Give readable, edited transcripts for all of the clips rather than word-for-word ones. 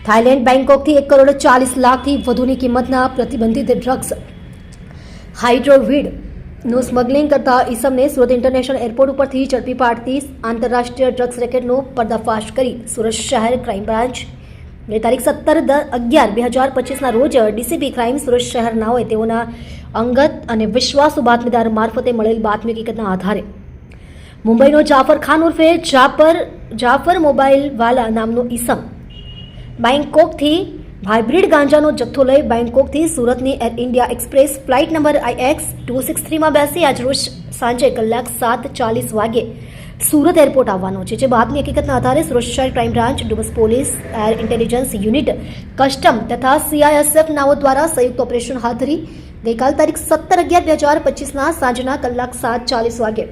Thailand બેંકોકથી 1,40,00,000 થી વધુની કિંમતના પ્રતિબંધિત ડ્રગ્સ હાઇડ્રોવીડનું સ્મગલિંગ કરતા ઈસમને સુરત ઇન્ટરનેશનલ એરપોર્ટ ઉપરથી ઝડપી પાડતી આંતરરાષ્ટ્રીય ડ્રગ્સ રેકેટનો પર્દાફાશ કરી સુરત શહેર ક્રાઇમ બ્રાન્ચ તારીખ 17/11/2025ના રોજ ડીસીપી ક્રાઇમ સુરત શહેરના હોય તેઓના અંગત અને વિશ્વાસુ બાતમીદાર મારફતે મળેલ બાતમી હકીકતના આધારે મુંબઈનો જાફર ખાન ઉર્ફે જાફર મોબાઈલવાલા નામનો ઈસમ બેંકોકથી હાઇબ્રિડ ગાંજાનો જથ્થો લઈ બેંકોકથી સુરતની air India express flight number IX263 માં બેસી આજરોજ સાંજે 7:40 વાગે સુરત એરપોર્ટ આવવાનો છે, જે બાદની હકીકતના આધારે સુરત શહેર crime branch, Dumas police, air intelligence unit, custom તથા CISF નાઓ દ્વારા સંયુક્ત ઓપરેશન હાથ ધરી ગઈકાલ તારીખ 17/11/2025ના સાંજના 7:40 વાગે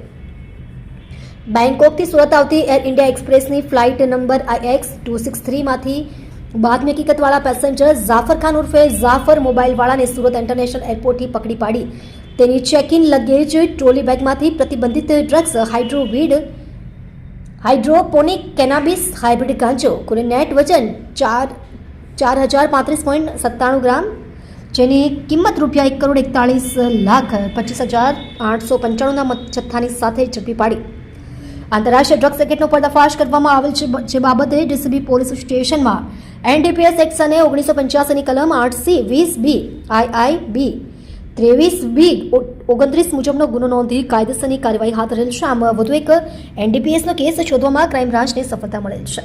બેંકોકથી સુરત આવતી એર ઇન્ડિયા એક્સપ્રેસની ફ્લાઇટ નંબર IX263 માંથી બાદની હકીકતવાળા પેસેન્જર જાફર ખાન ઉર્ફે જાફર મોબાઈલવાળાને સુરત ઇન્ટરનેશનલ એરપોર્ટથી પકડી પાડી તેની ચેક ઇન લગેજ ટ્રોલી બેગમાંથી પ્રતિબંધિત ડ્રગ્સ હાઇડ્રોપોનિક કેનાબિસ હાઇબ્રિડ ગાંજો કુલ નેટ વજન 4,035.97 ગ્રામ, જેની કિંમત ₹1,41,25,895ના જથ્થાની સાથે ઝડપી પાડી આંતરરાષ્ટ્રીય ડ્રગ્સ રેકેટનો પર્દાફાશ કરવામાં આવેલ છે, જે બાબતે ડીસીબી પોલીસ સ્ટેશનમાં NDPS એક્ટ અને 1985ની કલમ 8C 20B IIB 23B 29 મુજબનો ગુનો નોંધી કાયદેસરની કાર્યવાહી હાથ ધરેલ છે. આમ વધુ એક NDPSનો કેસ શોધવામાં ક્રાઇમ બ્રાન્ચને સફળતા મળેલ છે.